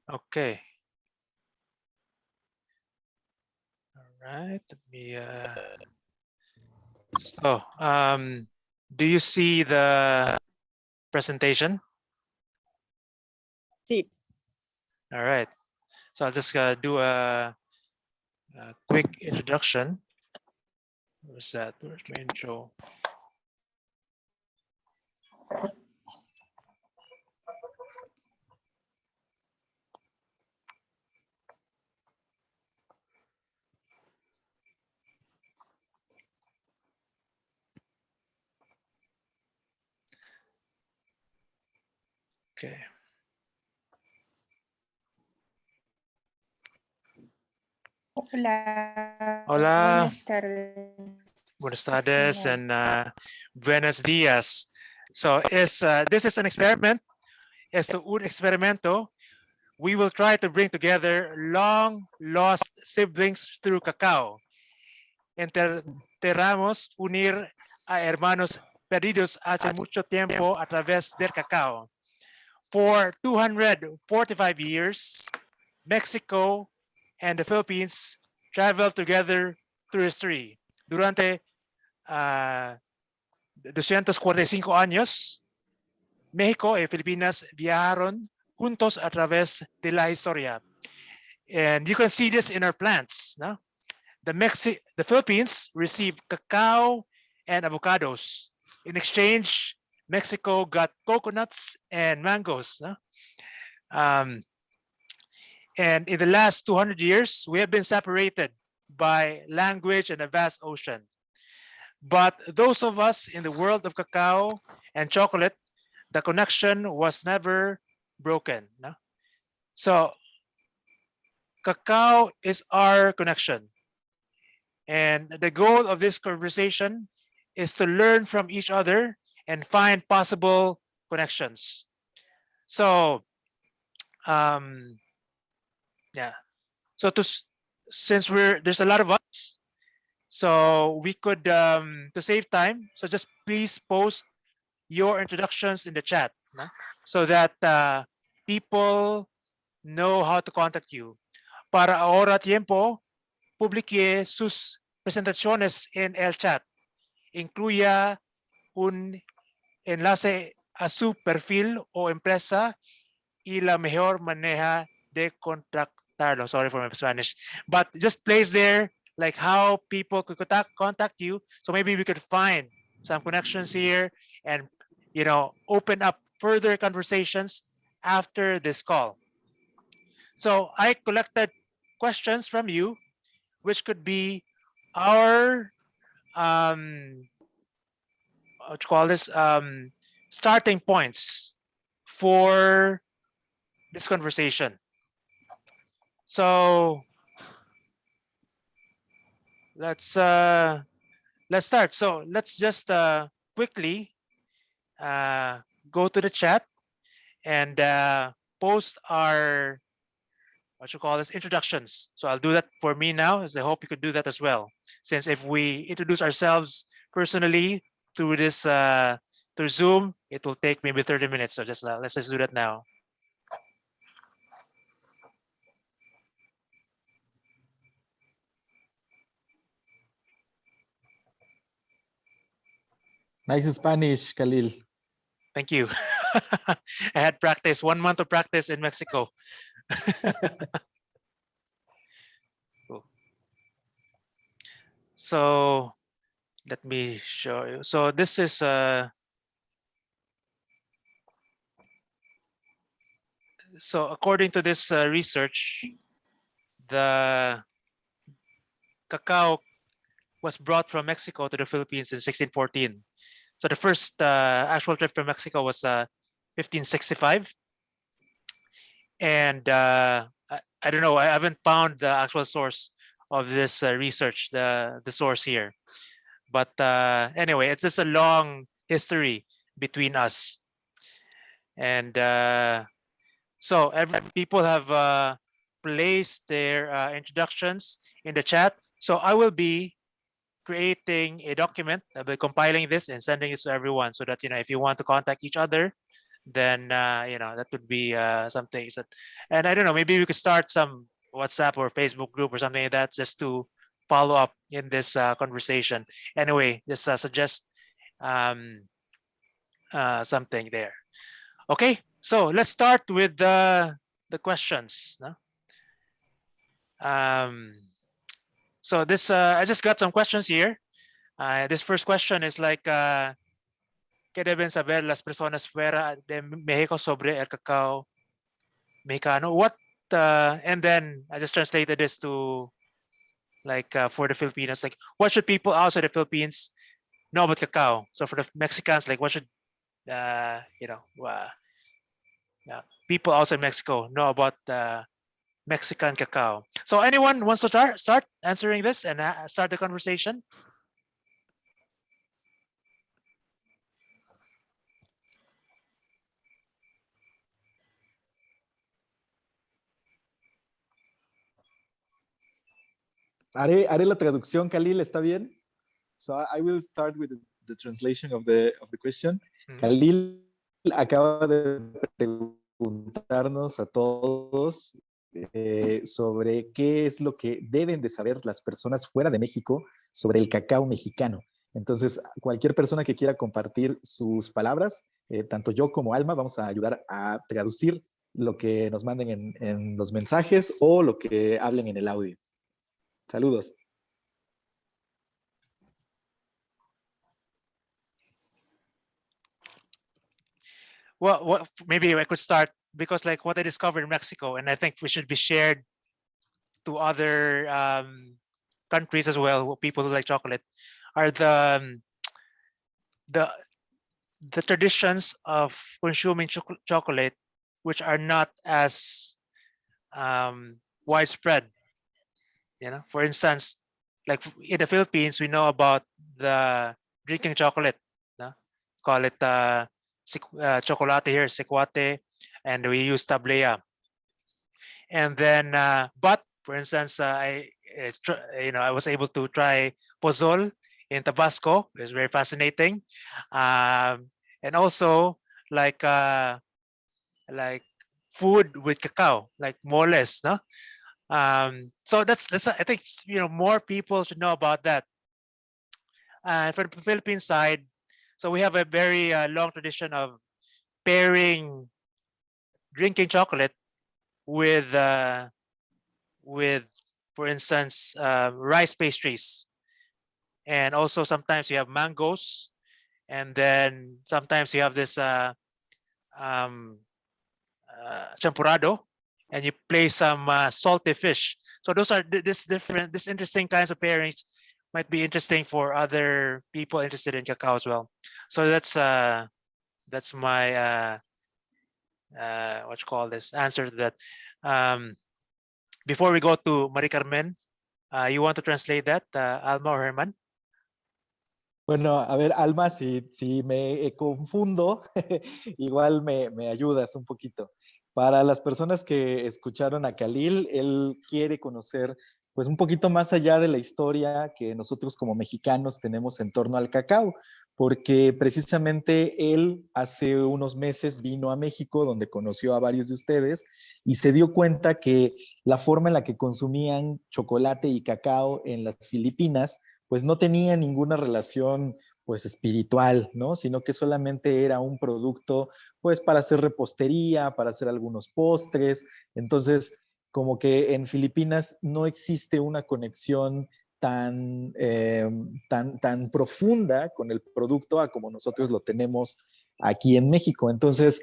Okay. All right. Let me. So, do you see the presentation? Sí. All right. So I'll just do a quick introduction. Where's that? Where's my intro? Okay. Hola. Hola. Buenas tardes. Buenas tardes and buenos dias. So this is an experiment. Esto un experimento. We will try to bring together long lost siblings through Cacao. Enteramos unir a hermanos perdidos hace mucho tiempo a través del Cacao. For 245 years, Mexico and the Philippines traveled together through history. Durante 245 años, México y Filipinas viajaron juntos a través de la historia. And you can see this in our plants. No? The Philippines received cacao and avocados. In exchange, Mexico got coconuts and mangoes. No? And in the last 200 years, we have been separated by language and a vast ocean. But those of us in the world of cacao and chocolate, the connection was never broken. No? So cacao is our connection. And the goal of this conversation is to learn from each other and find possible connections. So, yeah. So since there's a lot of us, so we could to save time. So just please post your introductions in the chat, no? So that people know how to contact you. Para ahora tiempo, publique sus presentaciones en el chat. Incluya un enlace a su perfil o empresa y la mejor manera de contactarlo. Sorry for my Spanish, but just place there like how people could contact you. So maybe we could find some connections here and open up further conversations after this call. So I collected questions from you, which could be our what you call this starting points for this conversation. So let's start. So let's just quickly go to the chat and post our introductions. So I'll do that for me now, as I hope you could do that as well. Since if we introduce ourselves personally through this through Zoom, it will take maybe 30 minutes. So let's just do that now. Nice Spanish, Khalil. Thank you. I had practice, 1 month of practice in Mexico. Cool. So let me show you. So this is so according to this research, the cacao was brought from Mexico to the Philippines in 1614. So the first actual trip from Mexico was 1565. And I don't know, I haven't found the actual source of this research, the source here. But anyway, it's just a long history between us. And so people have place their introductions in the chat. So I will be creating a document. I'll be compiling this and sending it to everyone so that, if you want to contact each other, then, that would be some things that, and I don't know, maybe we could start some WhatsApp or Facebook group or something like that just to follow up in this conversation. Anyway, just suggest something there. Okay, so let's start with the questions. No? So this, I just got some questions here. This first question is like, ¿qué deben saber las personas fuera de México sobre el cacao mexicano? What, and then I just translated this to like for the Filipinos, like what should people outside the Philippines know about cacao? So for the Mexicans, like what should, people outside Mexico know about Mexican cacao? So anyone wants to start answering this and start the conversation? Haré la traducción, Khalil, ¿está bien? So I will start with the translation of the question. Khalil acaba de preguntarnos a todos sobre qué es lo que deben de saber las personas fuera de México sobre el cacao mexicano. Entonces, cualquier persona que quiera compartir sus palabras, tanto yo como Alma, vamos a ayudar a traducir lo que nos manden en los mensajes o lo que hablen en el audio. Saludos. Well, maybe I could start because like what I discovered in Mexico, and I think we should be shared to other countries as well, people who like chocolate, are the traditions of consuming chocolate, which are not as widespread. For instance, like in the Philippines, we know about the drinking chocolate. Call it chocolate here, secuate, and we use tablea. And then, but for instance, I was able to try pozol in Tabasco. It was very fascinating, and also like food with cacao, like moles, no? So that's I think more people should know about that. And for the Philippine side, so we have a very long tradition of pairing drinking chocolate with for instance rice pastries, and also sometimes you have mangoes, and then sometimes you have this champurrado, and you place some salty fish. So those are this interesting kinds of pairings. Might be interesting for other people interested in cacao as well. So that's my what you call this answer to that. Before we go to Marie Carmen, you want to translate that, Alma or Herman? Bueno, a ver, Alma, si me confundo, igual me ayudas un poquito. Para las personas que escucharon a Khalil, él quiere conocer pues un poquito más allá de la historia que nosotros como mexicanos tenemos en torno al cacao, porque precisamente él hace unos meses vino a México, donde conoció a varios de ustedes, y se dio cuenta que la forma en la que consumían chocolate y cacao en las Filipinas, pues no tenía ninguna relación pues espiritual, ¿no? Sino que solamente era un producto pues para hacer repostería, para hacer algunos postres. Entonces, como que en Filipinas no existe una conexión tan profunda con el producto a como nosotros lo tenemos aquí en México. Entonces,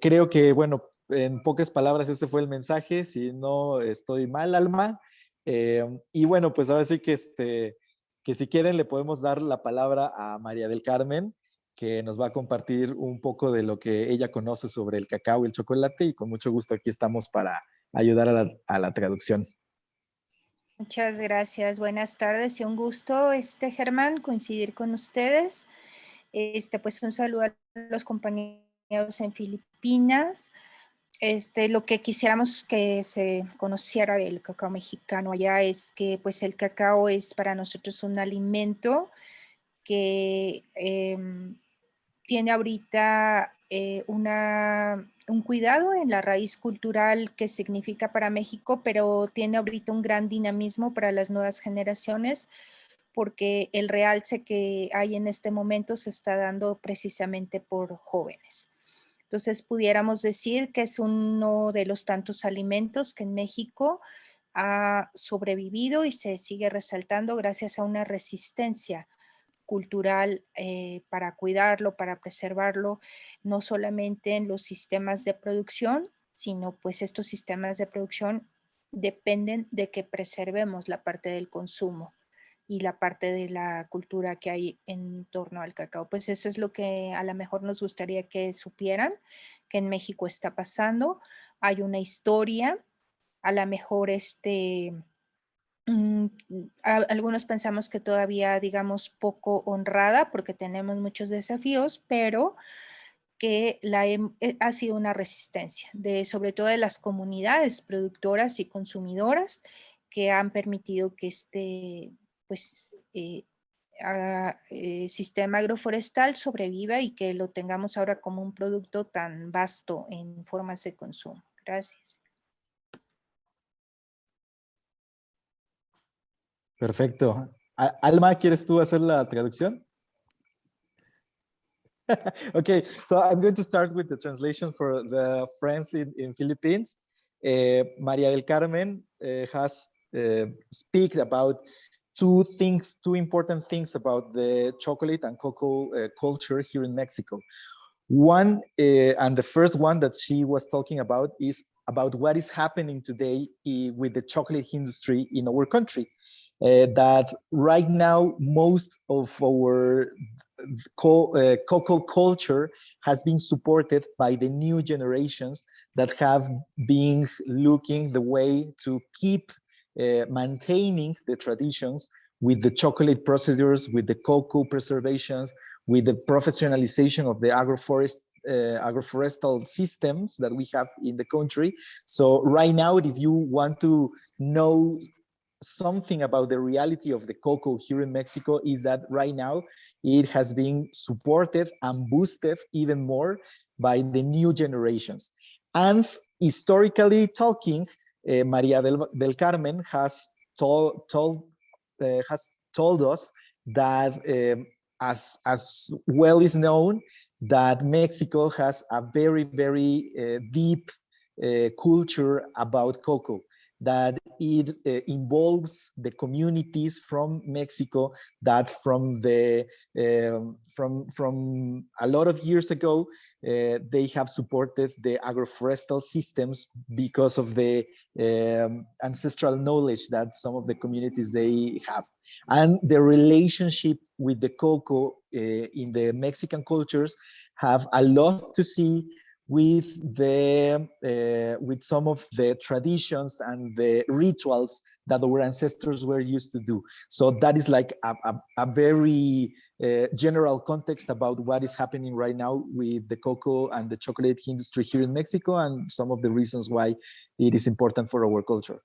creo que, bueno, en pocas palabras ese fue el mensaje, si no estoy mal, Alma. Y bueno, pues ahora sí que si quieren le podemos dar la palabra a María del Carmen, que nos va a compartir un poco de lo que ella conoce sobre el cacao y el chocolate, y con mucho gusto aquí estamos para ayudar a la traducción. Muchas gracias. Buenas tardes y un gusto, Germán, coincidir con ustedes. Pues un saludo a los compañeros en Filipinas. lo que quisiéramos que se conociera del cacao mexicano allá es que pues el cacao es para nosotros un alimento que tiene ahorita un cuidado en la raíz cultural que significa para México, pero tiene ahorita un gran dinamismo para las nuevas generaciones porque el realce que hay en este momento se está dando precisamente por jóvenes. Entonces, pudiéramos decir que es uno de los tantos alimentos que en México ha sobrevivido y se sigue resaltando gracias a una resistencia cultural para cuidarlo, para preservarlo, no solamente en los sistemas de producción, sino pues estos sistemas de producción dependen de que preservemos la parte del consumo y la parte de la cultura que hay en torno al cacao. Pues eso es lo que a lo mejor nos gustaría que supieran, que en México está pasando. Hay una historia, a lo mejor algunos pensamos que todavía, digamos, poco honrada porque tenemos muchos desafíos, pero que ha sido una resistencia, sobre todo de las comunidades productoras y consumidoras que han permitido que pues, sistema agroforestal sobreviva y que lo tengamos ahora como un producto tan vasto en formas de consumo. Gracias. Perfecto. Alma, ¿quieres tú hacer la traducción? Okay, so I'm going to start with the translation for the friends in Philippines. Maria del Carmen has speak about two important things about the chocolate and cocoa culture here in Mexico. One, and the first one that she was talking about is about what is happening today with the chocolate industry in our country. That right now, most of our cocoa culture has been supported by the new generations that have been looking the way to keep maintaining the traditions with the chocolate procedures, with the cocoa preservations, with the professionalization of the agroforestal systems that we have in the country. So right now, if you want to know something about the reality of the cocoa here in Mexico, is that right now it has been supported and boosted even more by the new generations. And historically talking, Maria del Carmen has told us that as well is known, that Mexico has a very deep culture about cocoa, that it involves the communities from Mexico that from a lot of years ago they have supported the agroforestal systems because of the ancestral knowledge that some of the communities they have, and the relationship with the cocoa in the Mexican cultures have a lot to see with some of the traditions and the rituals that our ancestors were used to do. So that is like a very general context about what is happening right now with the cocoa and the chocolate industry here in Mexico, and some of the reasons why it is important for our culture.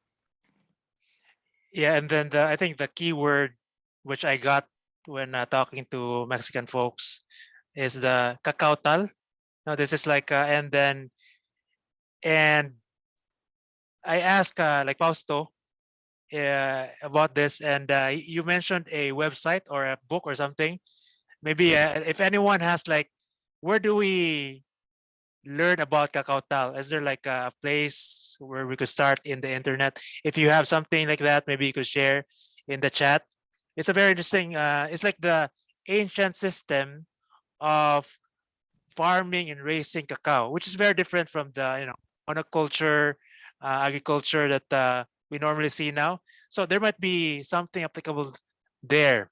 Yeah, and then I think the key word which I got when talking to Mexican folks is the cacao tal. Now this is like and I asked like Fausto about this, and you mentioned a website or a book or something. Maybe if anyone has like, where do we learn about cacao tal? Is there like a place where we could start in the internet? If you have something like that, maybe you could share in the chat. It's a very interesting. It's like the ancient system of farming and raising cacao, which is very different from the monoculture agriculture that we normally see now. So there might be something applicable there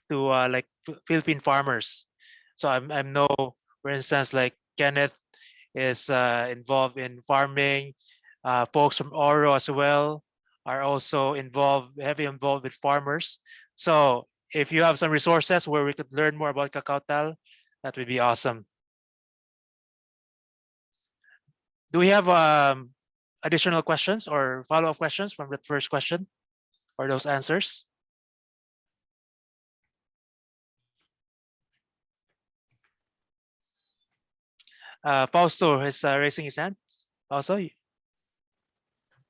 to like Philippine farmers. So I know, for instance, like Kenneth is involved in farming. Folks from Oro as well are also heavily involved with farmers. So if you have some resources where we could learn more about cacao tal, that would be awesome. Do we have additional questions or follow-up questions from the first question or those answers? Fausto is raising his hand. Also,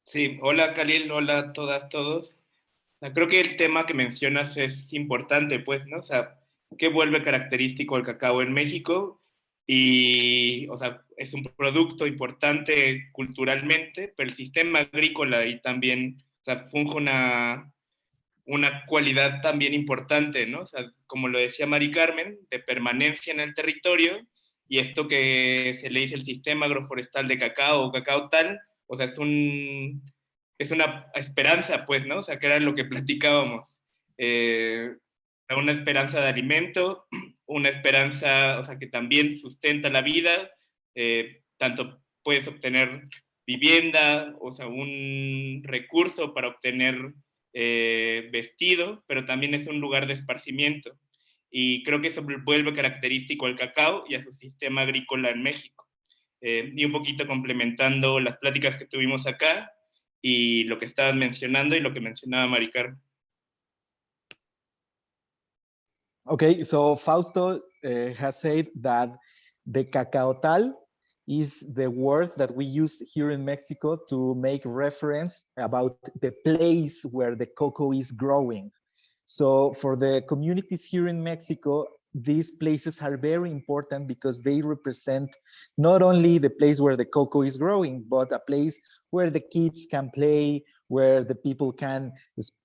Sí, hola Khalil, hola a todas, todos. O sea, creo que el tema que mencionas es importante, pues, ¿no? O sea, ¿qué vuelve característico el cacao en México? Y, o sea, es un producto importante culturalmente, pero el sistema agrícola ahí también, o sea, funge una cualidad también importante, ¿no? O sea, como lo decía Mari Carmen, de permanencia en el territorio, y esto que se le dice el sistema agroforestal de cacao o cacao tal, o sea, es una esperanza, pues, ¿no? O sea, que era lo que platicábamos. Una esperanza de alimento, una esperanza, o sea, que también sustenta la vida, tanto puedes obtener vivienda, o sea, un recurso para obtener vestido, pero también es un lugar de esparcimiento. Y creo que eso vuelve característico al cacao y a su sistema agrícola en México. Y un poquito complementando las pláticas que tuvimos acá y lo que estaban mencionando y lo que mencionaba Maricar. Okay, so Fausto has said that the cacaotal is the word that we use here in Mexico to make reference about the place where the cocoa is growing. So for the communities here in Mexico, these places are very important because they represent not only the place where the cocoa is growing, but a place where the kids can play, where the people can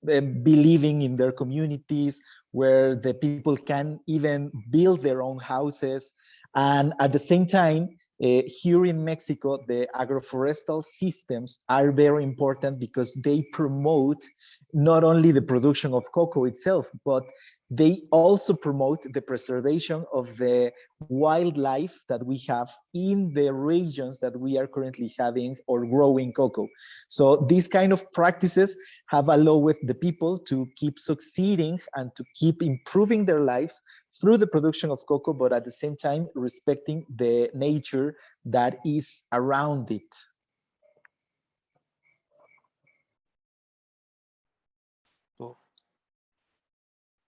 be living in their communities, where the people can even build their own houses. And at the same time, here in Mexico, the agroforestal systems are very important because they promote not only the production of cocoa itself, but they also promote the preservation of the wildlife that we have in the regions that we are currently having or growing cocoa. So these kind of practices have allowed the people to keep succeeding and to keep improving their lives through the production of cocoa, but at the same time respecting the nature that is around it. Cool.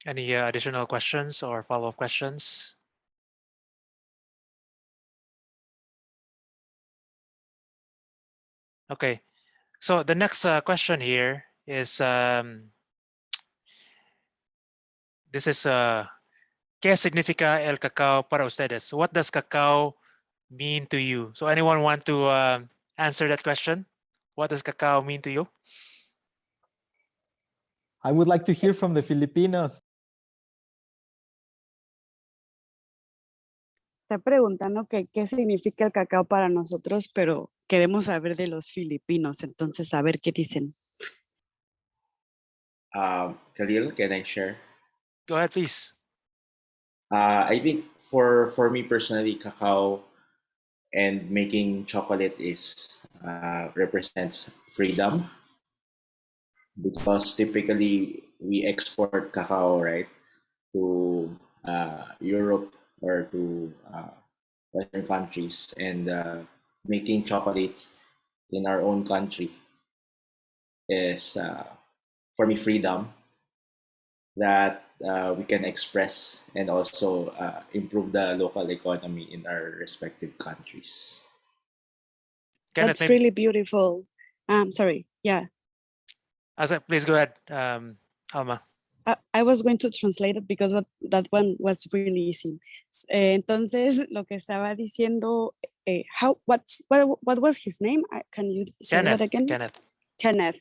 Any additional questions or follow-up questions? Okay, so the next question here is this is ¿qué significa el cacao para ustedes? What does cacao mean to you? So anyone want to answer that question? What does cacao mean to you? I would like to hear from the Filipinos. Está preguntando que qué significa el cacao para nosotros, pero queremos saber de los filipinos, entonces a ver qué dicen. Khalil, can I share? Go ahead, please. I think for me personally, cacao and making chocolate is represents freedom, because typically we export cacao, right, to Europe or to Western countries, and making chocolates in our own country is for me freedom that we can express and also improve the local economy in our respective countries. Kenneth, That's really beautiful. Sorry, yeah. Please go ahead, Alma. I was going to translate it because that one was really easy. Entonces, lo que estaba diciendo, what was his name? Can you say that again? Kenneth.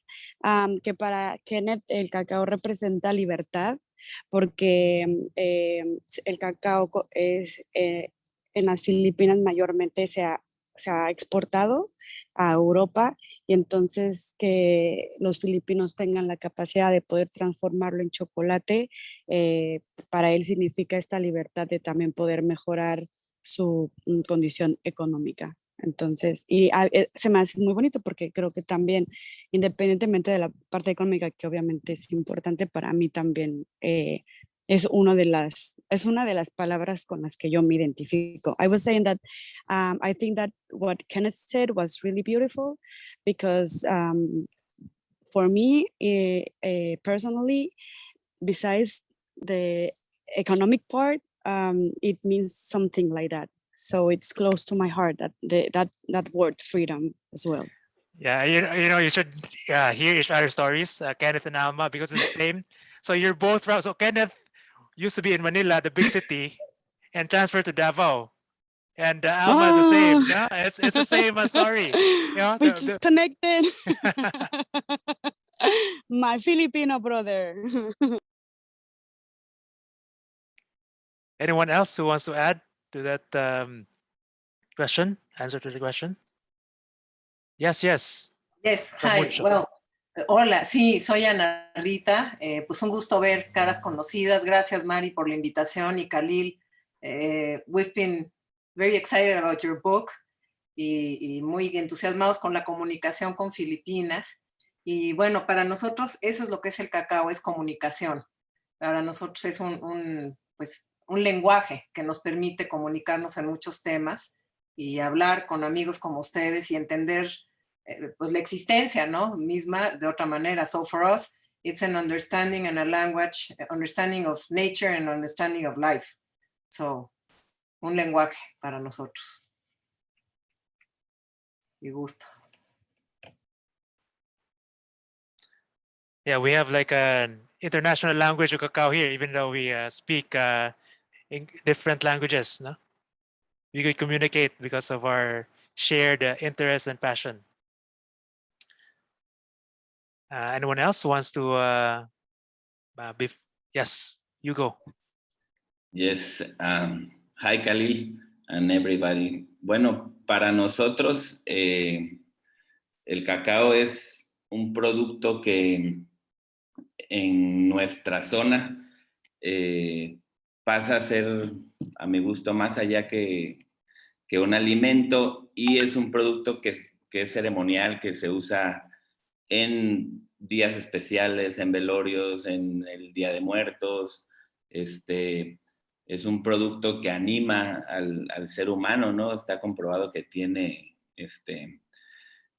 Que para Kenneth el cacao representa libertad, porque el cacao es, en las Filipinas mayormente se ha exportado a Europa, y entonces que los filipinos tengan la capacidad de poder transformarlo en chocolate, para él significa esta libertad de también poder mejorar su condición económica. Entonces, se me hace muy bonito porque creo que también, independientemente de la parte económica, que obviamente es importante, para mí también es una de las palabras con las que yo me identifico. I was saying that I think that what Kenneth said was really beautiful because for me, personally, besides the economic part, it means something like that. So it's close to my heart, that word freedom as well. Yeah, you should hear each other's stories, Kenneth and Alma, because it's the same. So you're both from. So Kenneth used to be in Manila, the big city, and transferred to Davao. And Alma is the same. No, it's the same story. You know, we just connected. My Filipino brother. Anyone else who wants to add to that question? Answer to the question? Yes, yes. Yes, From hi. Mucho. Well, hola, sí, soy Ana Rita. Pues un gusto ver caras conocidas. Gracias, Mari, por la invitación. Y Khalil, we've been very excited about your book y muy entusiasmados con la comunicación con Filipinas. Y bueno, para nosotros eso es lo que es el cacao, es comunicación. Para nosotros es pues, un lenguaje que nos permite comunicarnos en muchos temas y hablar con amigos como ustedes y entender pues la existencia, ¿no? Misma de otra manera. So for us, it's an understanding and a language, understanding of nature and understanding of life. So, un lenguaje para nosotros. Y gusto. Yeah, we have like an international language of Cacao here, even though we speak in different languages. No, we could communicate because of our shared interest and passion. Anyone else wants to? Yes, you go. Yes. Hi, Khalil and everybody. Bueno, para nosotros el cacao es un producto que en nuestra zona pasa a ser, a mi gusto, más allá que un alimento, y es un producto que es ceremonial, que se usa en días especiales, en velorios, en el Día de Muertos. Es un producto que anima al ser humano, ¿no? Está comprobado que tiene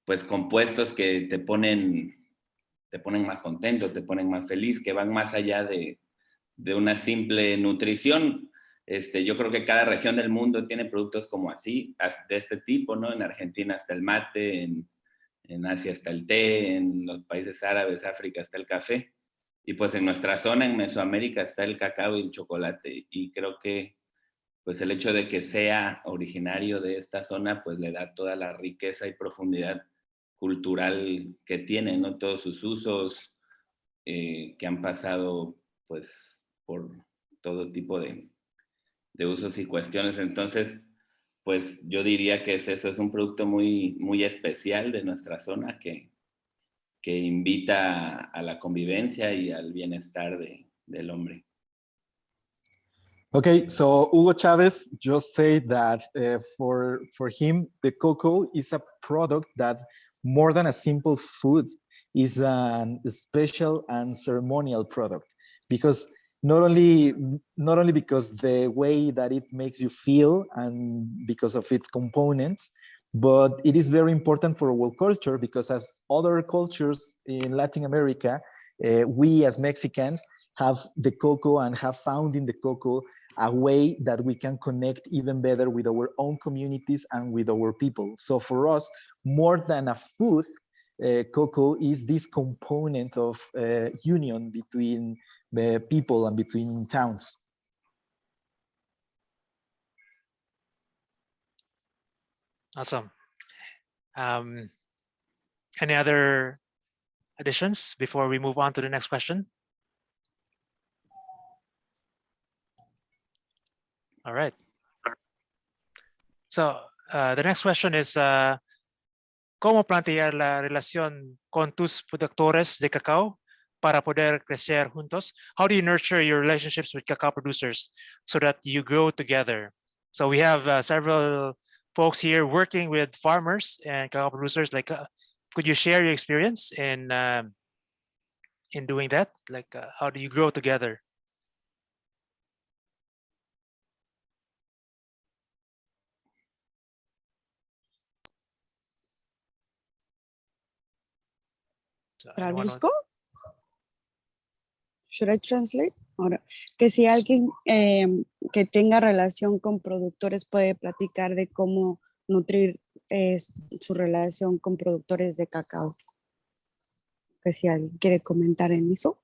pues compuestos que te ponen más contento, te ponen más feliz, que van más allá de una simple nutrición. Yo creo que cada región del mundo tiene productos como así, de este tipo, ¿no? En Argentina está el mate, en Asia está el té, en los países árabes, África está el café, y pues en nuestra zona, en Mesoamérica, está el cacao y el chocolate, y creo que pues el hecho de que sea originario de esta zona, pues le da toda la riqueza y profundidad cultural que tiene, ¿no? Todos sus usos que han pasado pues por todo tipo de usos y cuestiones. Entonces, pues yo diría que eso, es un producto muy, muy especial de nuestra zona que invita a la convivencia y al bienestar del hombre. Okay, so Hugo Chavez just said that for him, the cocoa is a product that more than a simple food is a special and ceremonial product, because not only because the way that it makes you feel and because of its components, but it is very important for our culture, because as other cultures in Latin America, we as Mexicans have the cocoa and have found in the cocoa a way that we can connect even better with our own communities and with our people. So for us, more than a food, cocoa is this component of union between the people and between towns. Awesome. Any other additions before we move on to the next question? All right. So the next question is, ¿cómo plantear la relación con tus productores de cacao para poder crecer juntos? How do you nurture your relationships with cacao producers so that you grow together? So we have several folks here working with farmers and cacao producers. Like, could you share your experience in doing that? Like, how do you grow together? So anyone wants- ¿Traduzco? Should I translate? Ahora, que si alguien que tenga relación con productores puede platicar de cómo nutrir su relación con productores de cacao. Que si alguien quiere comentar en eso.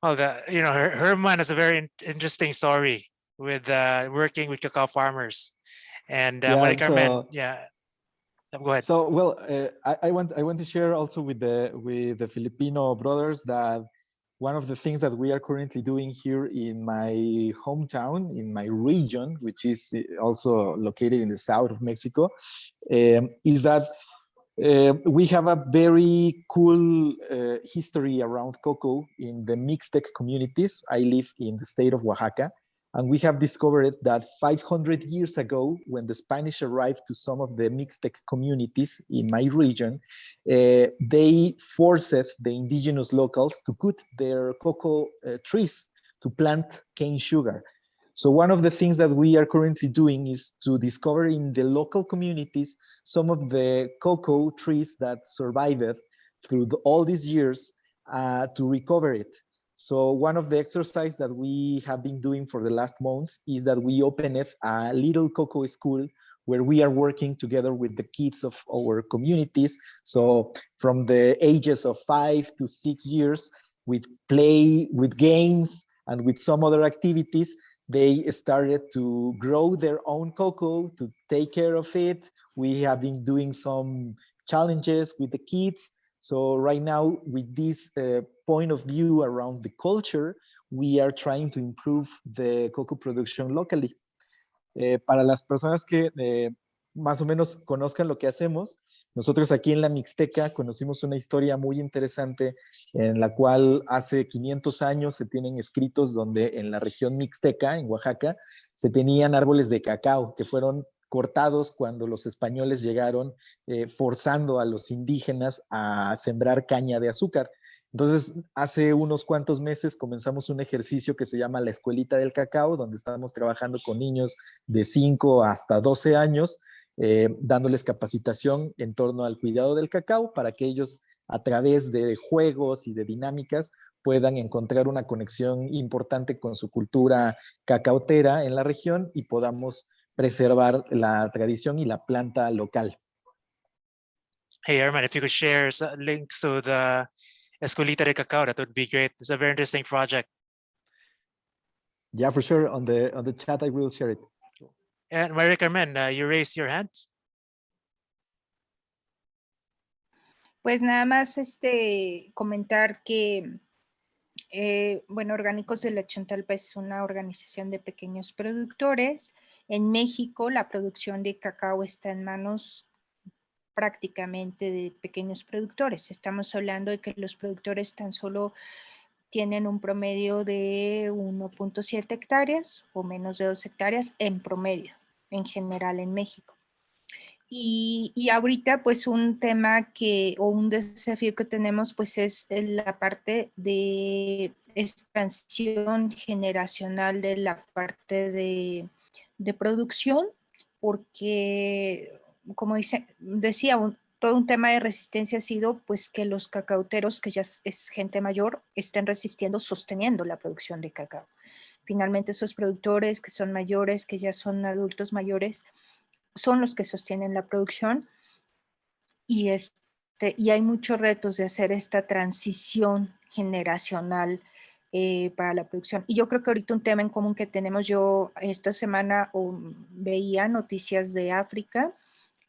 Oh, Herman has a very interesting story with working with cacao farmers, and Maria Carmen, go ahead. So, well, I want to share also with the Filipino brothers that one of the things that we are currently doing here in my hometown, in my region, which is also located in the south of Mexico, is that we have a very cool history around cocoa in the Mixtec communities. I live in the state of Oaxaca, and we have discovered that 500 years ago, when the Spanish arrived to some of the Mixtec communities in my region, they forced the indigenous locals to cut their cocoa trees to plant cane sugar. So one of the things that we are currently doing is to discover in the local communities some of the cocoa trees that survived through all these years to recover it. So one of the exercises that we have been doing for the last months is that we opened a little cocoa school where we are working together with the kids of our communities. So from the ages of 5 to 6 years, with play, with games, and with some other activities, they started to grow their own cocoa, to take care of it. We have been doing some challenges with the kids. So right now, with this point of view around the culture, we are trying to improve the cocoa production locally. Para las personas que más o menos conozcan lo que hacemos, nosotros aquí en la Mixteca conocimos una historia muy interesante en la cual hace 500 años se tienen escritos donde en la región Mixteca, en Oaxaca, se tenían árboles de cacao que fueron cortados cuando los españoles llegaron forzando a los indígenas a sembrar caña de azúcar. Entonces, hace unos cuantos meses comenzamos un ejercicio que se llama la Escuelita del Cacao, donde estamos trabajando con niños de 5 hasta 12 años, dándoles capacitación en torno al cuidado del cacao para que ellos, a través de juegos y de dinámicas, puedan encontrar una conexión importante con su cultura cacautera en la región y podamos preservar la tradición y la planta local. Hey, Herman, if you could share links to the Escuelita de Cacao, that would be great. It's a very interesting project. Yeah, for sure. On the chat, I will share it. And Maria Carmen, you raised your hands. Pues nada más comentar que, bueno, Orgánicos de la Chontalpa es una organización de pequeños productores. En México, la producción de cacao está en manos prácticamente de pequeños productores. Estamos hablando de que los productores tan solo tienen un promedio de 1.7 hectáreas o menos de 2 hectáreas en promedio, en general en México. Y ahorita pues un tema o un desafío que tenemos pues es la parte de expansión generacional de la parte de producción, porque como decía, todo un tema de resistencia ha sido pues que los cacauteros, que ya es gente mayor, estén resistiendo, sosteniendo la producción de cacao. Finalmente esos productores que son mayores, que ya son adultos mayores, son los que sostienen la producción y hay muchos retos de hacer esta transición generacional para la producción. Y yo creo que ahorita un tema en común que tenemos, yo esta semana veía noticias de África,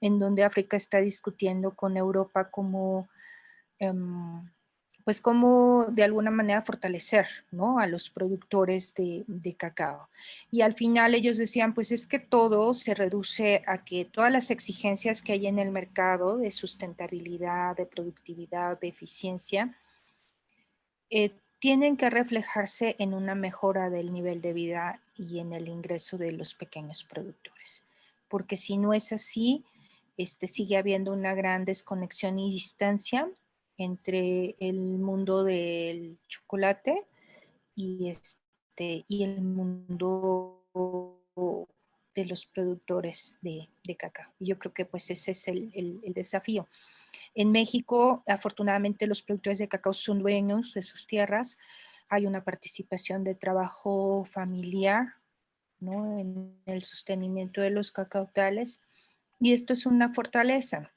en donde África está discutiendo con Europa cómo pues cómo de alguna manera fortalecer, ¿no?, a los productores de cacao. Y al final ellos decían, pues es que todo se reduce a que todas las exigencias que hay en el mercado de sustentabilidad, de productividad, de eficiencia, tienen que reflejarse en una mejora del nivel de vida y en el ingreso de los pequeños productores. Porque si no es así, sigue habiendo una gran desconexión y distancia entre el mundo del chocolate y el mundo de los productores de cacao. Yo creo que pues ese es el desafío. En México, afortunadamente, los productores de cacao son dueños de sus tierras. Hay una participación de trabajo familiar, ¿no?, en el sostenimiento de los cacautales, y esto es una fortaleza.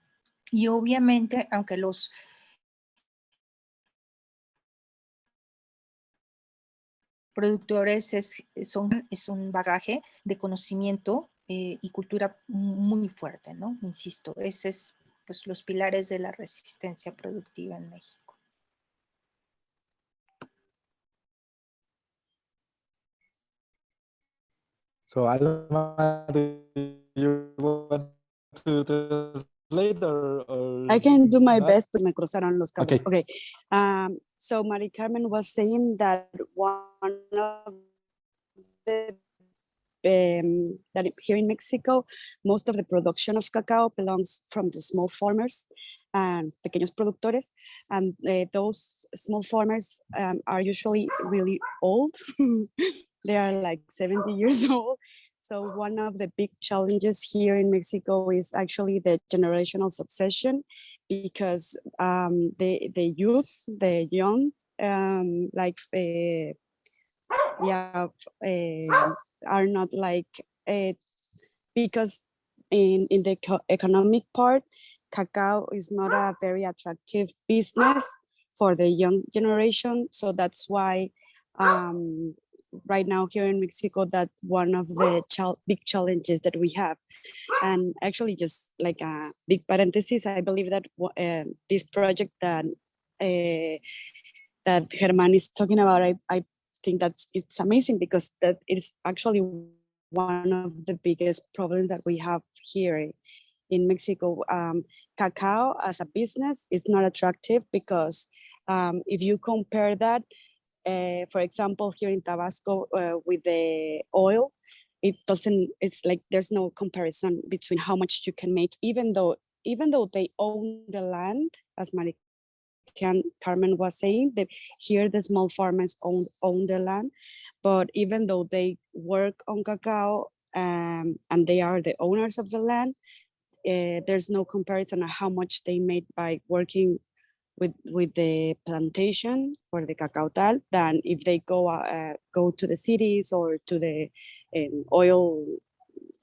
Y obviamente, aunque los productores es un bagaje de conocimiento y cultura muy fuerte, ¿no? Insisto, ese es pues los pilares de la resistencia productiva en México. So, Alma, do you want to translate or I can do my not? best, but me cruzaron los cables. Okay. Okay. So Mari Carmen was saying that one of the that here in Mexico, most of the production of cacao belongs from the small farmers and pequeños productores, and those small farmers are usually really old. They are like 70 years old. So one of the big challenges here in Mexico is actually the generational succession, because the youth, the young, are not like, because in the economic part, cacao is not a very attractive business for the young generation. So that's why right now here in Mexico, that's one of the big challenges that we have. And actually, just like a big parenthesis, I believe that this project that Germán is talking about, I think it's amazing, because that is actually one of the biggest problems that we have here in Mexico. Cacao as a business is not attractive because if you compare that, for example, here in Tabasco with the oil, it's like there's no comparison between how much you can make, even though they own the land, as Carmen was saying, that here the small farmers own the land, but even though they work on cacao and they are the owners of the land, there's no comparison on how much they made by working with the plantation for the cacao tal than if they go to the cities or to the oil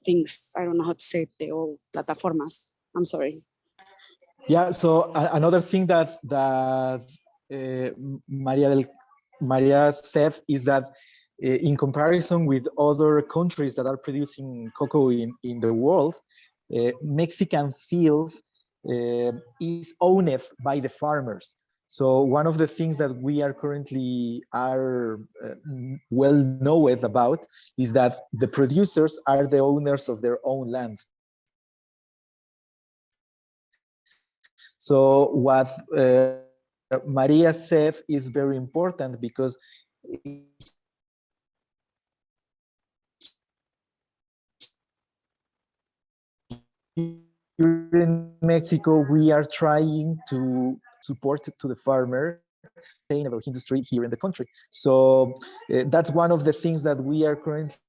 things. I don't know how to say it, the oil plataformas. I'm sorry. Yeah, so another thing that Maria said is that in comparison with other countries that are producing cocoa in the world, Mexican field is owned by the farmers. So one of the things that we are currently well known about is that the producers are the owners of their own land. So what Maria said is very important, because here in Mexico, we are trying to support to the farmer sustainable industry here in the country. So that's one of the things that we are currently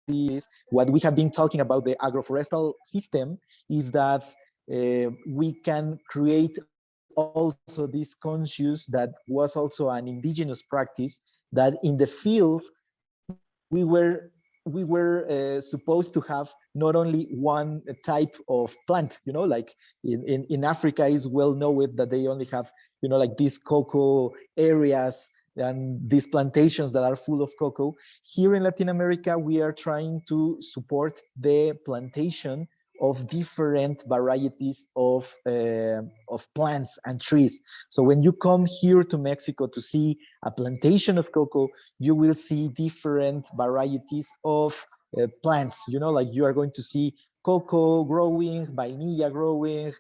is what we have been talking about the agroforestal system, is that we can create also this conscious that was also an indigenous practice, that in the field we were supposed to have not only one type of plant, like in Africa is well known that they only have, like these cocoa areas and these plantations that are full of cocoa. Here in Latin America, we are trying to support the plantation of different varieties of plants and trees. So when you come here to Mexico to see a plantation of cocoa, you will see different varieties of plants, like you are going to see cocoa growing, vainilla growing,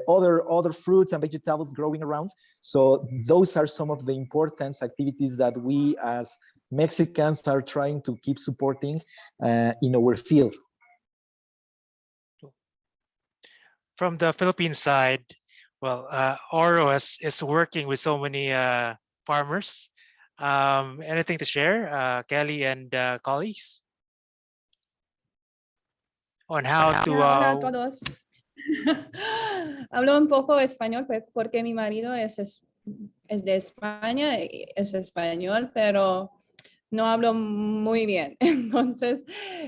other fruits and vegetables growing around. So those are some of the important activities that we as Mexicans are trying to keep supporting in our field. From the Philippine side, well, Oro is working with so many farmers. Anything to share, Kelly and colleagues? on how to Hola a todos. Hablo un poco español porque mi marido es de España, es español, pero no hablo muy bien. Entonces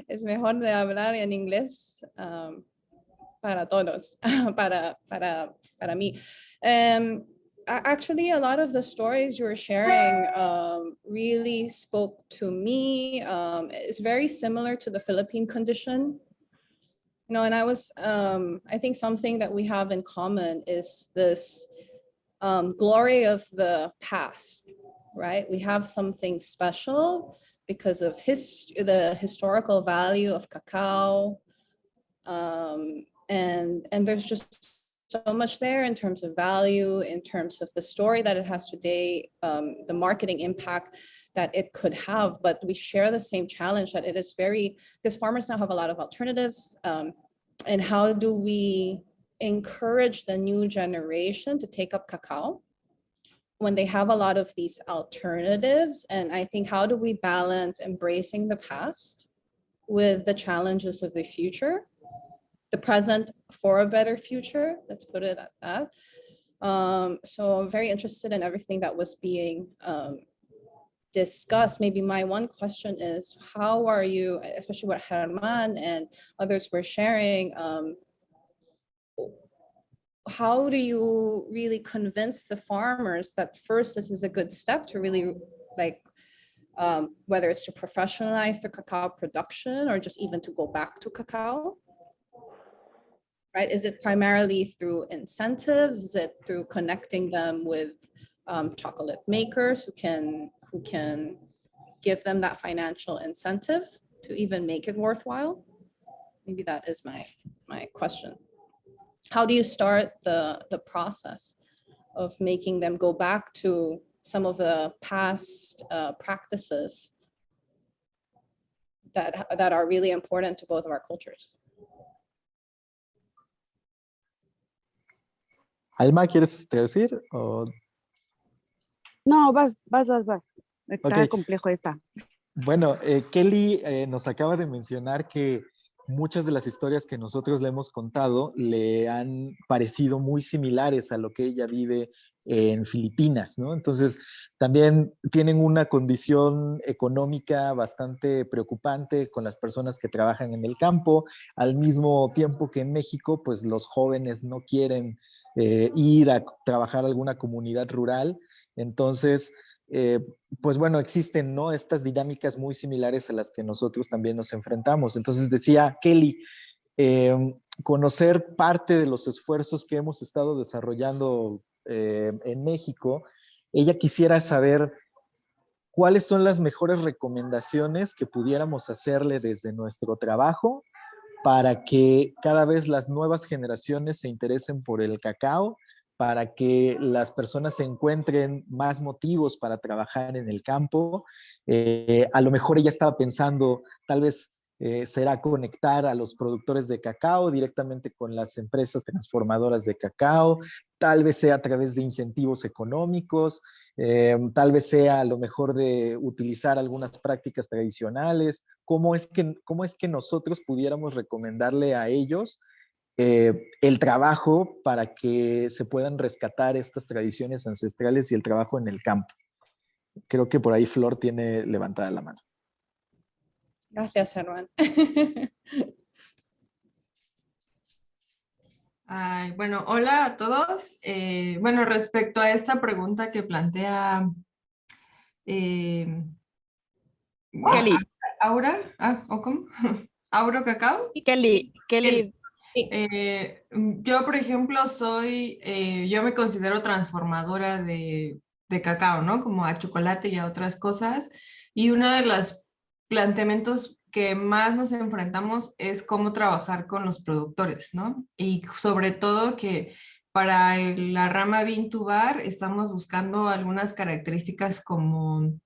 es mejor de hablar en inglés para todos, para mí. Actually, a lot of the stories you were sharing really spoke to me. It's very similar to the Philippine condition. You know, and I think something that we have in common is this glory of the past, right? We have something special because of the historical value of cacao. And there's just so much there in terms of value, in terms of the story that it has today, the marketing impact that it could have, but we share the same challenge that it is because farmers now have a lot of alternatives. And how do we encourage the new generation to take up cacao when they have a lot of these alternatives? And I think, how do we balance embracing the past with the challenges of the future, the present for a better future? Let's put it at that. So I'm very interested in everything that was being discussed. Maybe my one question is, how are you, especially what Germán and others were sharing, how do you really convince the farmers that first this is a good step to really, like, whether it's to professionalize the cacao production or just even to go back to cacao, right? Is it primarily through incentives? Is it through connecting them with chocolate makers who can give them that financial incentive to even make it worthwhile? Maybe that is my question. How do you start the process of making them go back to some of the past practices that are really important to both of our cultures? Alma, ¿quieres traducir? O... No, vas. Está Okay. complejo esta. Bueno, Kelly nos acaba de mencionar que muchas de las historias que nosotros le hemos contado le han parecido muy similares a lo que ella vive en Filipinas, ¿no? Entonces, también tienen una condición económica bastante preocupante con las personas que trabajan en el campo, al mismo tiempo que en México, pues los jóvenes no quieren ir a trabajar a alguna comunidad rural. Entonces, pues bueno, existen, ¿no?, estas dinámicas muy similares a las que nosotros también nos enfrentamos. Entonces decía Kelly, conocer parte de los esfuerzos que hemos estado desarrollando en México, ella quisiera saber cuáles son las mejores recomendaciones que pudiéramos hacerle desde nuestro trabajo para que cada vez las nuevas generaciones se interesen por el cacao, para que las personas encuentren más motivos para trabajar en el campo. A lo mejor ella estaba pensando, tal vez será conectar a los productores de cacao directamente con las empresas transformadoras de cacao, tal vez sea a través de incentivos económicos, tal vez sea a lo mejor de utilizar algunas prácticas tradicionales. ¿Cómo es que nosotros pudiéramos recomendarle a ellos el trabajo para que se puedan rescatar estas tradiciones ancestrales y el trabajo en el campo? Creo que por ahí Flor tiene levantada la mano. Gracias, Germán. Bueno, hola a todos. Bueno, respecto a esta pregunta que plantea Kelly. Aura, ¿o cómo? ¿Auro Cacao? Kelly. Yo, por ejemplo, yo me considero transformadora de cacao, ¿no? Como a chocolate y a otras cosas. Y uno de los planteamientos que más nos enfrentamos es cómo trabajar con los productores, ¿no? Y sobre todo que para la rama Bean to Bar estamos buscando algunas características como,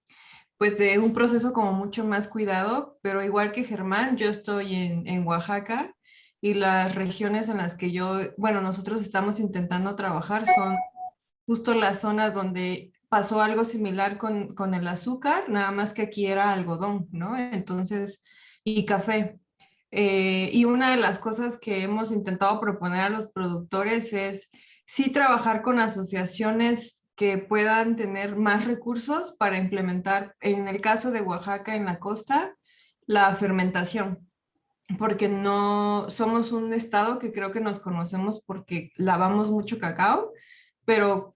pues, de un proceso como mucho más cuidado, pero igual que Germán, yo estoy en Oaxaca, y las regiones en las que nosotros estamos intentando trabajar son justo las zonas donde pasó algo similar con el azúcar, nada más que aquí era algodón, ¿no? Entonces, y café. Y una de las cosas que hemos intentado proponer a los productores es sí trabajar con asociaciones que puedan tener más recursos para implementar, en el caso de Oaxaca en la costa, la fermentación, porque no somos un estado que creo que nos conocemos porque lavamos mucho cacao, pero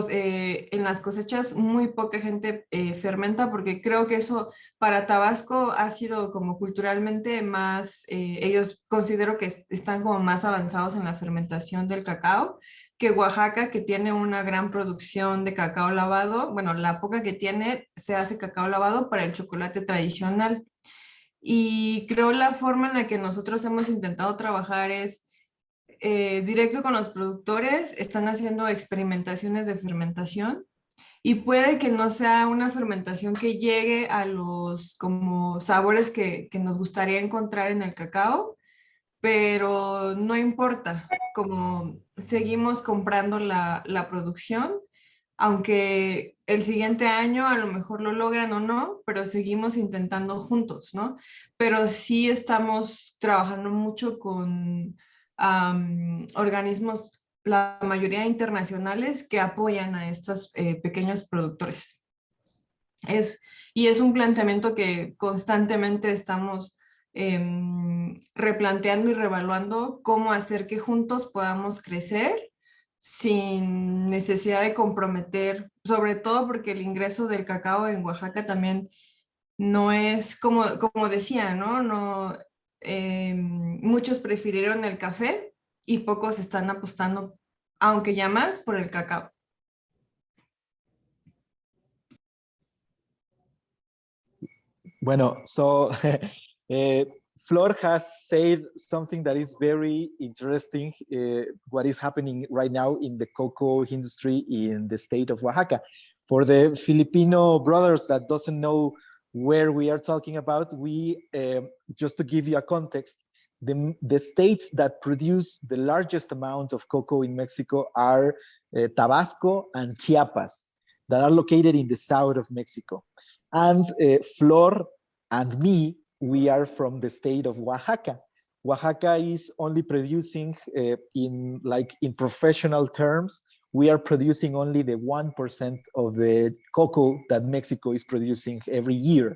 en las cosechas muy poca gente fermenta, porque creo que eso para Tabasco ha sido como culturalmente más, ellos considero que están como más avanzados en la fermentación del cacao que Oaxaca, que tiene una gran producción de cacao lavado. Bueno, la poca que tiene se hace cacao lavado para el chocolate tradicional. Y creo la forma en la que nosotros hemos intentado trabajar es directo con los productores, están haciendo experimentaciones de fermentación y puede que no sea una fermentación que llegue a los como sabores que nos gustaría encontrar en el cacao, pero no importa, como seguimos comprando la producción, aunque el siguiente año a lo mejor lo logran o no, pero seguimos intentando juntos, ¿no? Pero sí estamos trabajando mucho con organismos, la mayoría internacionales, que apoyan a estos pequeños productores. Y es un planteamiento que constantemente estamos replanteando y revaluando cómo hacer que juntos podamos crecer sin necesidad de comprometer, sobre todo porque el ingreso del cacao en Oaxaca también no es como decía, ¿no? No muchos prefirieron el café y pocos están apostando, aunque ya más, por el cacao. Bueno, so Flor has said something that is very interesting, what is happening right now in the cocoa industry in the state of Oaxaca. For the Filipino brothers that doesn't know where we are talking about, we, just to give you a context, the states that produce the largest amount of cocoa in Mexico are Tabasco and Chiapas, that are located in the south of Mexico. And Flor and me, we are from the state of Oaxaca. Oaxaca is only producing in professional terms, we are producing only the 1% of the cocoa that Mexico is producing every year.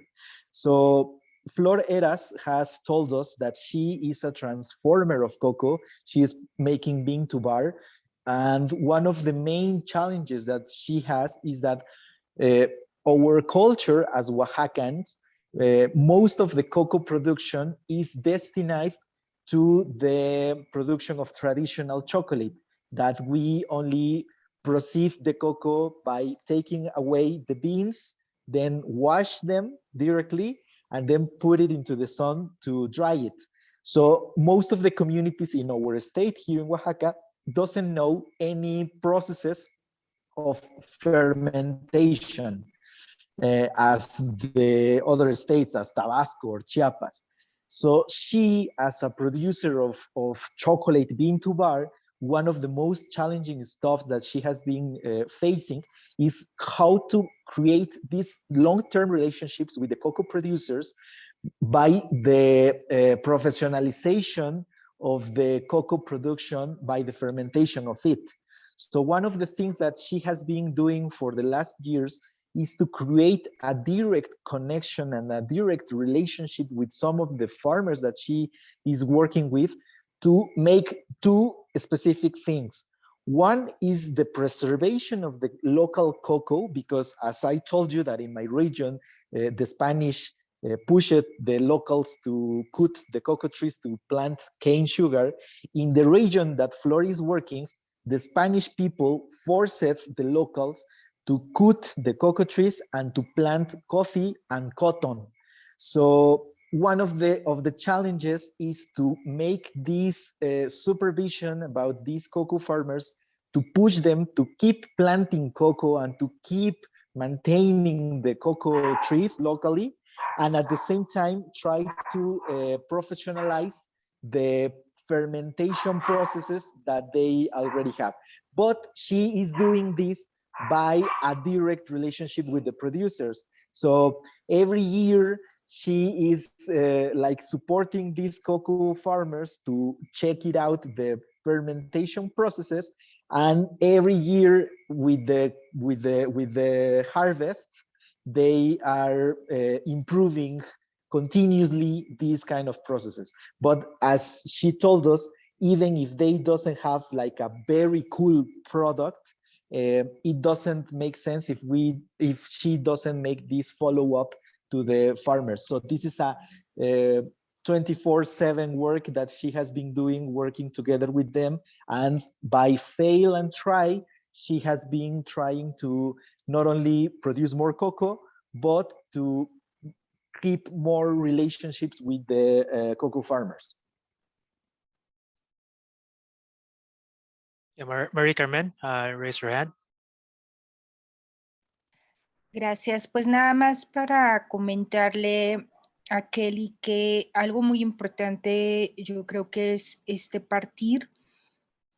So Flor Eras has told us that she is a transformer of cocoa. She is making bean to bar. And one of the main challenges that she has is that our culture as Oaxacans, most of the cocoa production is destined to the production of traditional chocolate, that we only process the cocoa by taking away the beans, then wash them directly, and then put it into the sun to dry it. So most of the communities in our state here in Oaxaca doesn't know any processes of fermentation as the other states, as Tabasco or Chiapas. So she, as a producer of chocolate bean to bar, one of the most challenging stuff that she has been facing is how to create these long-term relationships with the cocoa producers by the professionalization of the cocoa production by the fermentation of it. So one of the things that she has been doing for the last years is to create a direct connection and a direct relationship with some of the farmers that she is working with to make two specific things. One is the preservation of the local cocoa, because as I told you that in my region, the Spanish pushed the locals to cut the cocoa trees to plant cane sugar. In the region that Flor is working, the Spanish people forced the locals to cut the cocoa trees and to plant coffee and cotton. So one of the challenges is to make this supervision about these cocoa farmers, to push them to keep planting cocoa and to keep maintaining the cocoa trees locally, and at the same time try to professionalize the fermentation processes that they already have. But she is doing this by a direct relationship with the producers. So every year she is like supporting these cocoa farmers to check it out, the fermentation processes, and every year with the harvest, they are improving continuously these kind of processes. But as she told us, even if they doesn't have like a very cool product, it doesn't make sense if she doesn't make this follow-up to the farmers. So this is a 24/7 work that she has been doing, working together with them, and by fail and try, she has been trying to not only produce more cocoa, but to keep more relationships with the cocoa farmers. Yeah, Marie Carmen, raise your hand. Gracias. Pues nada más para comentarle a Kelly que algo muy importante yo creo que es partir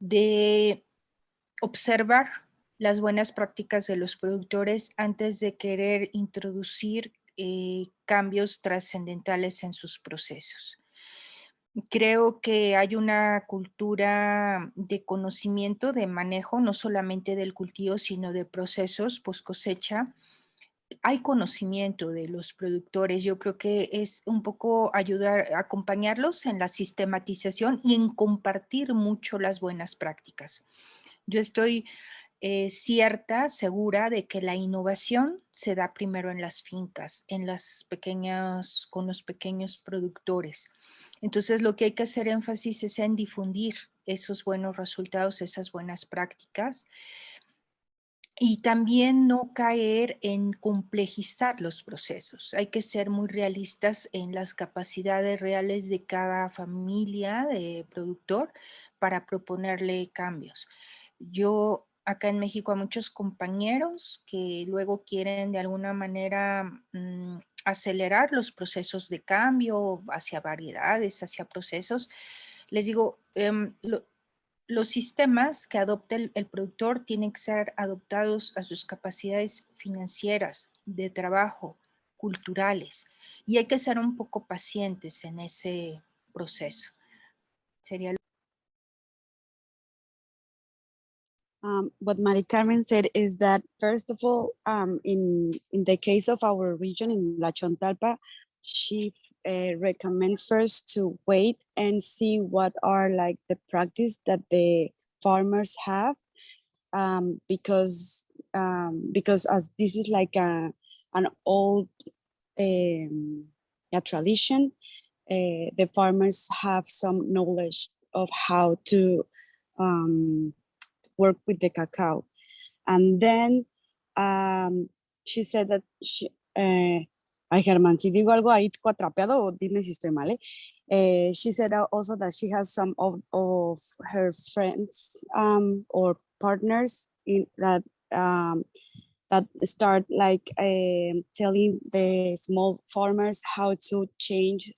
de observar las buenas prácticas de los productores antes de querer introducir cambios trascendentales en sus procesos. Creo que hay una cultura de conocimiento, de manejo, no solamente del cultivo, sino de procesos post cosecha. Hay conocimiento de los productores. Yo creo que es un poco ayudar, acompañarlos en la sistematización y en compartir mucho las buenas prácticas. Yo estoy segura de que la innovación se da primero en las fincas, con los pequeños productores. Entonces, lo que hay que hacer énfasis es en difundir esos buenos resultados, esas buenas prácticas, y también no caer en complejizar los procesos. Hay que ser muy realistas en las capacidades reales de cada familia de productor para proponerle cambios. Yo acá en México a muchos compañeros que luego quieren de alguna manera acelerar los procesos de cambio hacia variedades, hacia procesos. Les digo, los sistemas que adopte el productor tienen que ser adoptados a sus capacidades financieras, de trabajo, culturales. Y hay que ser un poco pacientes en ese proceso. Sería What Mari Carmen said is that, first of all, in the case of our region in La Chontalpa, she recommends first to wait and see what are like the practice that the farmers have, because as this is like an old tradition, the farmers have some knowledge of how to work with the cacao. And then she said that ay, Germán, si digo algo ahí atrapeado, dime si estoy mal. She said also that she has some of her friends or partners that start like telling the small farmers how to change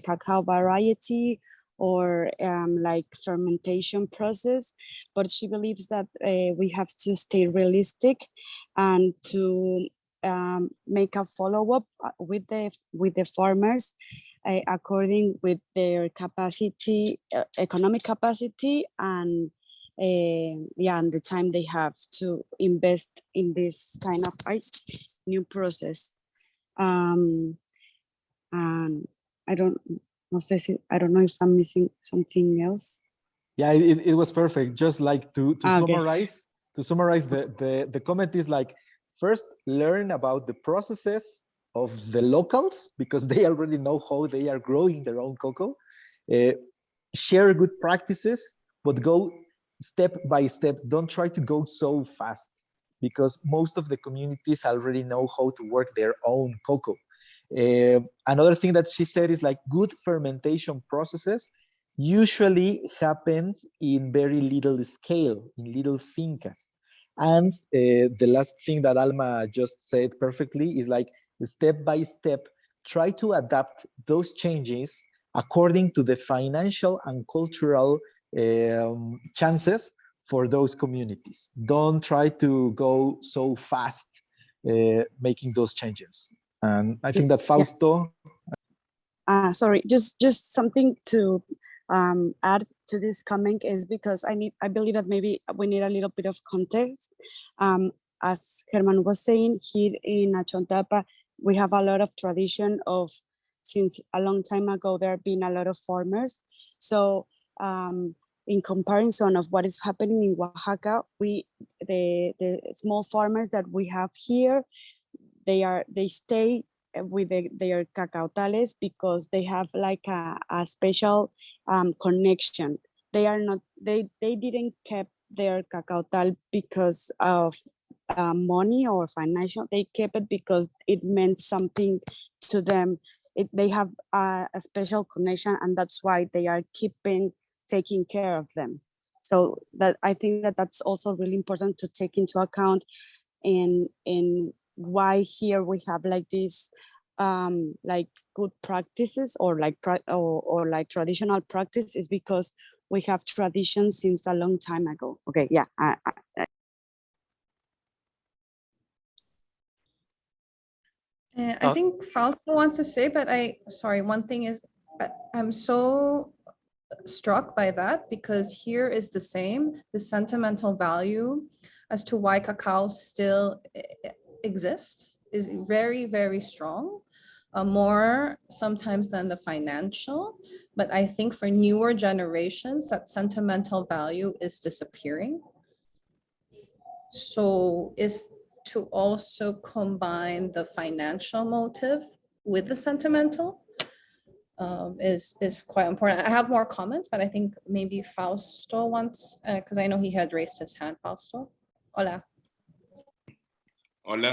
cacao variety or like fermentation process, but she believes that we have to stay realistic and to make a follow-up with the farmers according with their capacity, economic capacity, and and the time they have to invest in this kind of new process. And I don't know if I'm missing something else. Yeah, it was perfect. Just like to summarize, the comment is like, first learn about the processes of the locals because they already know how they are growing their own cocoa. Share good practices, but go step by step. Don't try to go so fast because most of the communities already know how to work their own cocoa. Another thing that she said is like good fermentation processes usually happens in very little scale, in little fincas. And the last thing that Alma just said perfectly is like step by step, try to adapt those changes according to the financial and cultural chances for those communities. Don't try to go so fast making those changes. And I think that Fausto. Sorry, just something to add to this comment is because I believe that maybe we need a little bit of context. As Germán was saying, here in Achontapa, we have a lot of tradition of, since a long time ago, there have been a lot of farmers. So in comparison of what is happening in Oaxaca, the small farmers that we have here, they stay with their cacao tales because they have like a special connection. They didn't keep their cacao tal because of money or financial. They kept it because it meant something to them. They have a special connection, and that's why they are taking care of them. So that I think that that's also really important to take into account in why here we have like these like good practices or like or like traditional practice is because we have tradition since a long time ago. Okay, yeah. I think Fausto wants to say, but sorry, one thing is I'm so struck by that because here is the same, the sentimental value as to why cacao still exists is very, very strong, more sometimes than the financial. But I think for newer generations, that sentimental value is disappearing. So is to also combine the financial motive with the sentimental is quite important. I have more comments, but I think maybe Fausto wants, because I know he had raised his hand. Fausto, hola. Hola.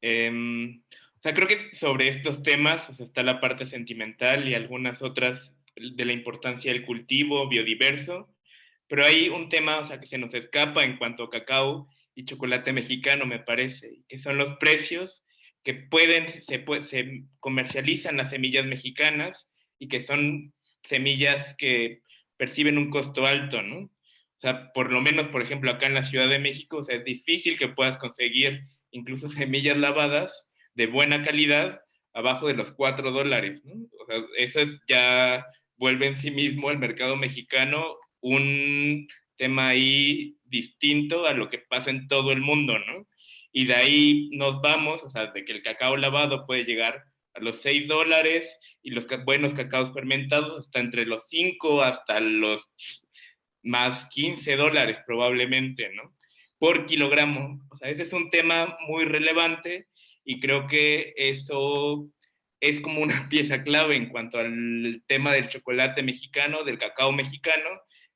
O sea, creo que sobre estos temas, o sea, está la parte sentimental y algunas otras de la importancia del cultivo biodiverso, pero hay un tema, o sea, que se nos escapa en cuanto a cacao y chocolate mexicano, me parece, que son los precios que se comercializan las semillas mexicanas y que son semillas que perciben un costo alto, ¿no? O sea, por lo menos, por ejemplo, acá en la Ciudad de México, o sea, es difícil que puedas conseguir incluso semillas lavadas de buena calidad abajo de los $4, ¿no? O sea, eso ya vuelve en sí mismo el mercado mexicano un tema ahí distinto a lo que pasa en todo el mundo, ¿no? Y de ahí nos vamos, o sea, de que el cacao lavado puede llegar a los $6 y los buenos cacaos fermentados hasta entre los 5 hasta los más $15 probablemente, ¿no? Por kilogramo. O sea, ese es un tema muy relevante y creo que eso es como una pieza clave en cuanto al tema del chocolate mexicano, del cacao mexicano,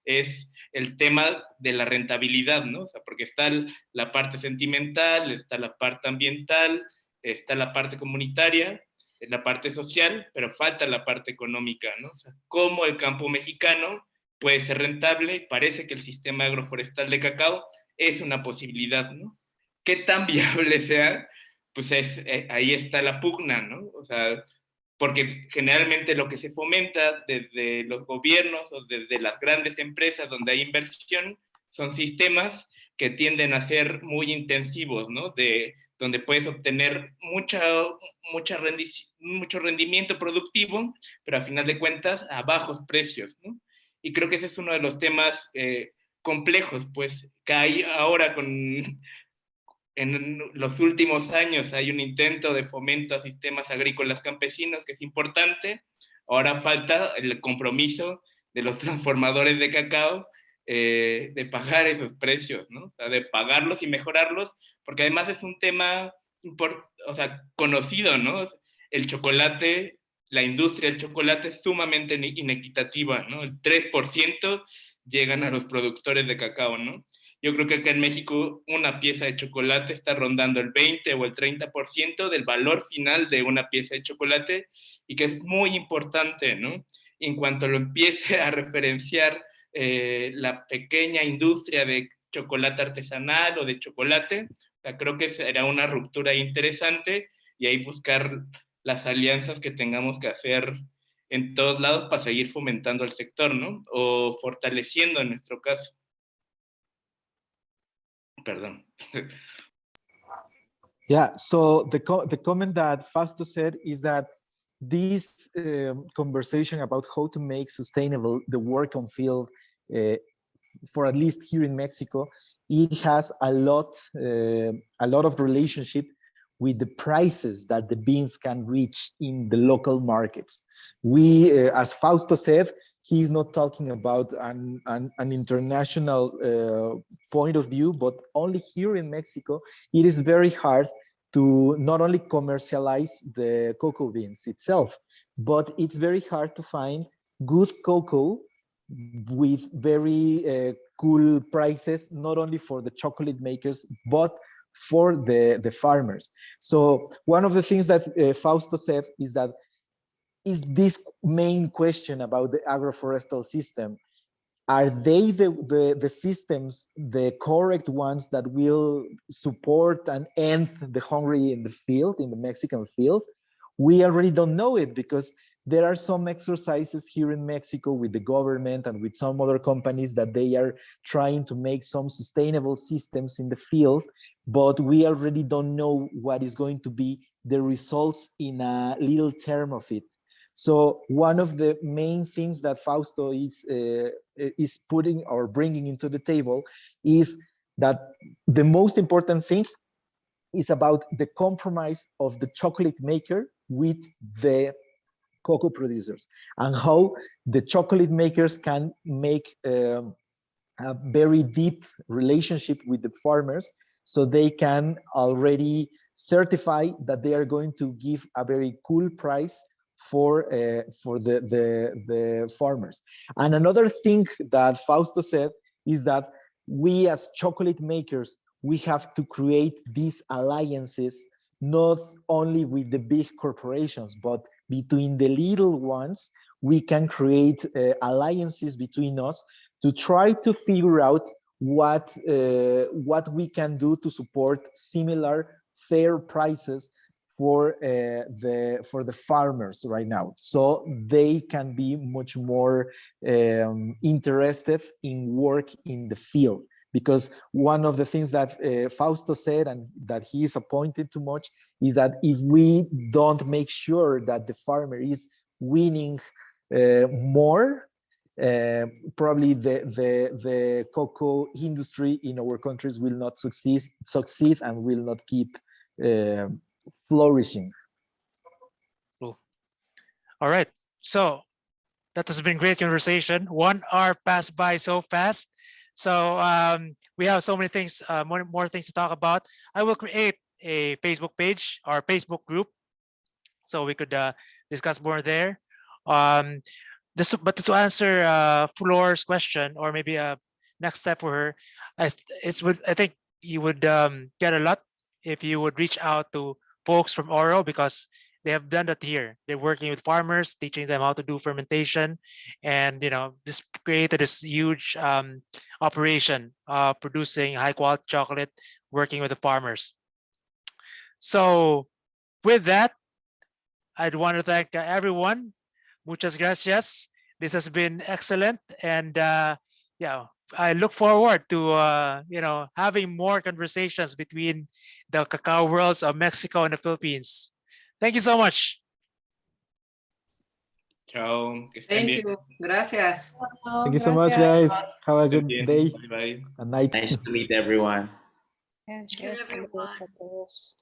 es el tema de la rentabilidad, ¿no? O sea, porque está la parte sentimental, está la parte ambiental, está la parte comunitaria, la parte social, pero falta la parte económica, ¿no? O sea, cómo el campo mexicano puede ser rentable y parece que el sistema agroforestal de cacao es una posibilidad, ¿no? ¿Qué tan viable sea? Pues ahí está la pugna, ¿no? O sea, porque generalmente lo que se fomenta desde los gobiernos o desde las grandes empresas donde hay inversión son sistemas que tienden a ser muy intensivos, ¿no? Donde puedes obtener mucho rendimiento productivo, pero a final de cuentas a bajos precios, ¿no? Y creo que ese es uno de los temas complejos, pues, que hay ahora en los últimos años hay un intento de fomento a sistemas agrícolas campesinos que es importante. Ahora falta el compromiso de los transformadores de cacao de pagar esos precios, ¿no? O sea, de pagarlos y mejorarlos, porque además es un tema conocido, ¿no? El chocolate, la industria del chocolate es sumamente inequitativa, ¿no? El 3% llegan a los productores de cacao, ¿no? Yo creo que acá en México una pieza de chocolate está rondando el 20 o el 30% del valor final de una pieza de chocolate y que es muy importante, ¿no? Y en cuanto lo empiece a referenciar la pequeña industria de chocolate artesanal o de chocolate, o sea, creo que será una ruptura interesante y ahí buscar las alianzas que tengamos que hacer en todos lados para seguir fomentando el sector, ¿no? O fortaleciendo en nuestro caso. Perdón. Yeah, so the comment that Fausto said is that this conversation about how to make sustainable the work on field, for at least here in Mexico, it has a lot of relationship with the prices that the beans can reach in the local markets. We, as Fausto said, he's not talking about an international point of view, but only here in Mexico, it is very hard to not only commercialize the cocoa beans itself, but it's very hard to find good cocoa with very cool prices, not only for the chocolate makers, but for the farmers. So one of the things that Fausto said is that is this main question about the agroforestal system. Are they the systems, the correct ones that will support and end the hungry in the field, in the Mexican field? We already don't know it because there are some exercises here in Mexico with the government and with some other companies that they are trying to make some sustainable systems in the field, but we already don't know what is going to be the results in a little term of it. So one of the main things that Fausto is putting or bringing into the table is that the most important thing is about the compromise of the chocolate maker with the cocoa producers and how the chocolate makers can make a very deep relationship with the farmers so they can already certify that they are going to give a very cool price for the farmers. And another thing that Fausto said is that we as chocolate makers, we have to create these alliances not only with the big corporations, but between the little ones. We can create alliances between us to try to figure out what we can do to support similar fair prices for the farmers right now, so they can be much more interested in work in the field. Because one of the things that Fausto said and that he is appointed too much is that if we don't make sure that the farmer is winning more, probably the cocoa industry in our countries will not succeed and will not keep flourishing. Cool. All right. So that has been great conversation. 1 hour passed by so fast. So we have so many things, more things to talk about. I will create a Facebook page or Facebook group so we could discuss more there. But to answer Floor's question, or maybe a next step for her, I think you would get a lot if you would reach out to folks from Oro, because they have done that here. They're working with farmers, teaching them how to do fermentation, and just created this huge operation producing high quality chocolate, working with the farmers. So with that, I'd want to thank everyone. Muchas gracias. This has been excellent, and yeah, I look forward to having more conversations between the cacao worlds of Mexico and the Philippines. Thank you so much. Chao. Thank you. Gracias. Thank you so much, guys. Have a good day Bye. and night. Nice to meet everyone. Saludos a todos.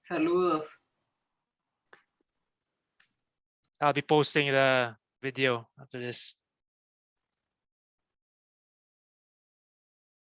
Saludos. I'll be posting the video after this.